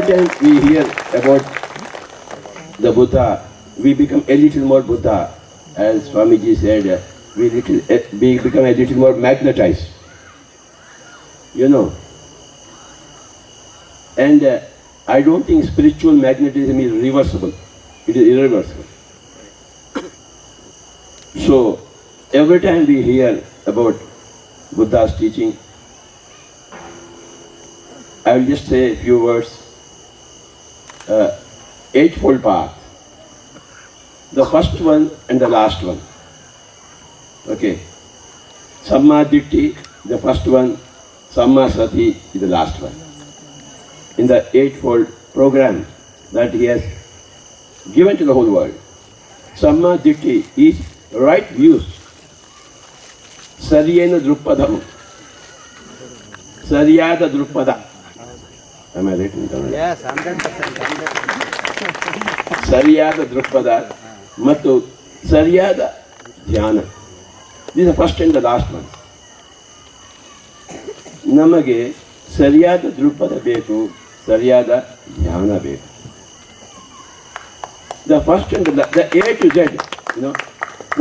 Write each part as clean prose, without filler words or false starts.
every time we hear about the Buddha, we become a little more Buddha. As Swamiji said, we become a little more magnetized. You know. And I don't think spiritual magnetism is reversible. It is irreversible. So, every time we hear about Buddha's teaching, I will just say a few words. Eightfold path. The first one and the last one. Okay. Samma Ditti, the first one. Samma Sati is the last one. In the eightfold program that he has given to the whole world. Samma Ditti is right views. Sariyena Druppadam. Sariyada Druppada. Am I right in Kannada? Yes, 100%. Sariyada Druppada ಮತ್ತು ಸರಿಯಾದ ಧ್ಯಾನ. This is the first and the last one. ನಮಗೆ ಸರಿಯಾದ ದೃಕ್ಪಥ ಬೇಕು, ಸರಿಯಾದ ಧ್ಯಾನ ಬೇಕು. The first and the A to Z, you know,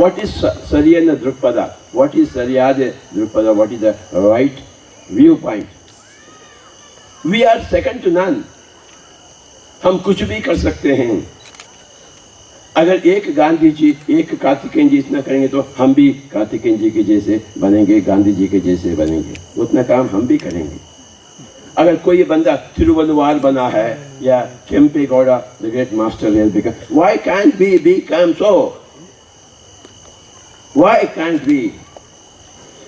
what is Sariyana Drukpada? What is Sariyada Drukpada? What is the right viewpoint? We are second to none. हम कुछ भी कर सकते हैं. अगर एक गांधी जी, एक कार्तिकेयन जी इतना करेंगे तो हम भी कार्तिकेयन जी के जैसे बनेंगे, गांधी जी के जैसे बनेंगे. उतना काम हम भी करेंगे. अगर कोई बंदा तिरुवल्लुवार बना है या Kempegowda the great master has become, why can't we become so? Why can't we?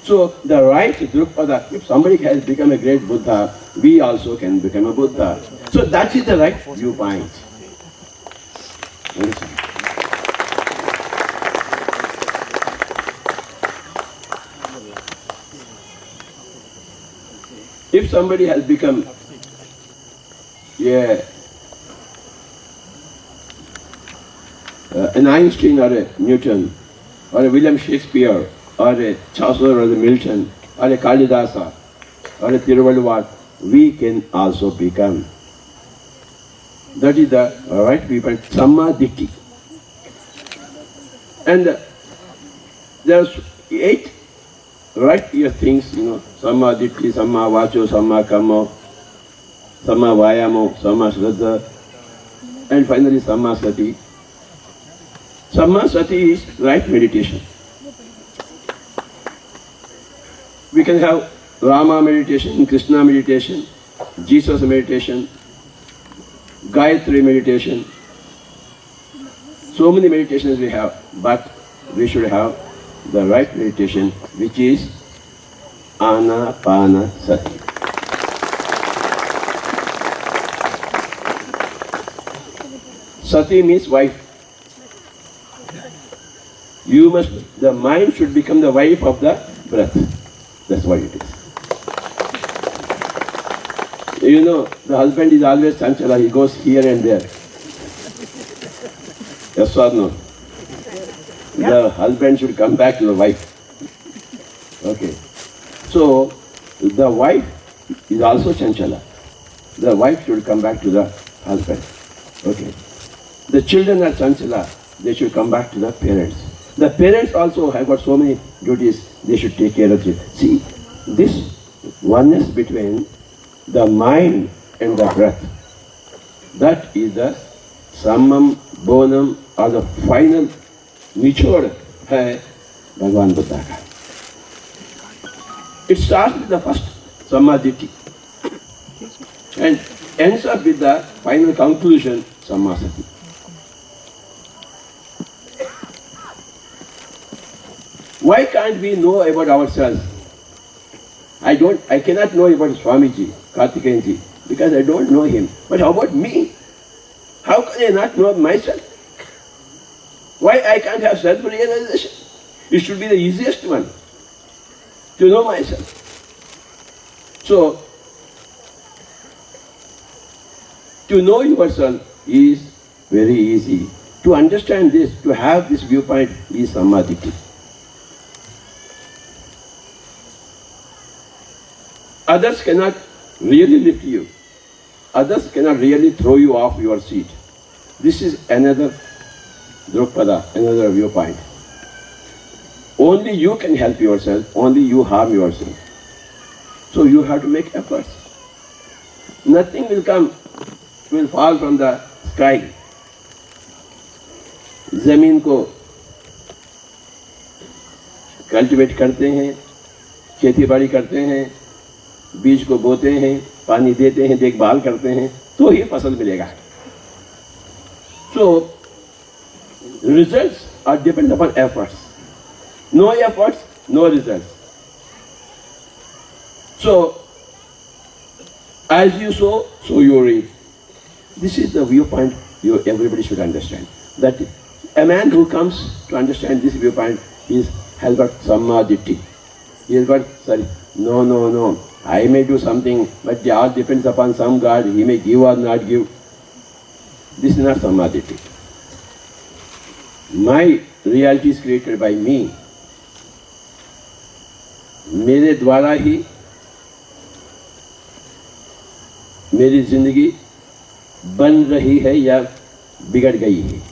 So the right Drukpada, if somebody has become a great Buddha, we also can become a Buddha. So that is the right viewpoint. If somebody has become an Einstein or a Newton or a William Shakespeare or a Chaucer or a Milton or a Kalidasa or a Tiruvalluvar, we can also become. That is the right viewpoint, Samma Ditti. And there are 8 right things, you know, Samma Ditti, Samma Vacho, Samma Kammo, Samma Vayamo, Samma Shraddha, and finally Samma Sati. Samma Sati is right meditation. We can have Rama meditation, Krishna meditation, Jesus meditation, Gayatri meditation. So many meditations we have, but we should have the right meditation, which is Anapanasati. Sati means wife. The mind should become the wife of the breath. That's what it is. You know, the husband is always chanchala, he goes here and there. Yes or no? The husband should come back to the wife. Okay. So, the wife is also chanchala. The wife should come back to the husband. Okay. The children are chanchala, they should come back to the parents. The parents also have got so many duties, they should take care of it. See, this oneness between the mind and the breath, that is the Sammam Bonam or the final nichod hai Bhagwan Buddha ka. It starts with the first Samma Ditti and ends up with the final conclusion, Samma Sati. Why can't we know about ourselves? I cannot know about Swamiji, Karthikeyan ji, because I don't know him. But how about me? How can I not know myself? Why I can't have self-realization? It should be the easiest one, to know myself. So, to know yourself is very easy. To understand this, to have this viewpoint is Samma Ditti. Others cannot really lift you. others cannot really throw you off your seat. This is another Drukpada, another viewpoint. Only you can help yourself, only you harm yourself. So you have to make efforts. Nothing will come, will fall from the sky. जमीन को cultivate करते हैं, खेती बाड़ी करते हैं, बीज को बोते हैं, पानी देते हैं, देखभाल करते हैं, तो ही फसल मिलेगा. So results are dependent upon efforts. No efforts, no results. So as you sow, so you reap. This is the viewpoint everybody should understand. That a man who comes to understand this viewpoint has got sammaditthi. He has got, no. I may do something, but it all depends upon some God. He may give or not give. This is not sammaditthi. My reality is created by me. मेरे द्वारा ही मेरी जिंदगी बन रही है या बिगड़ गई है.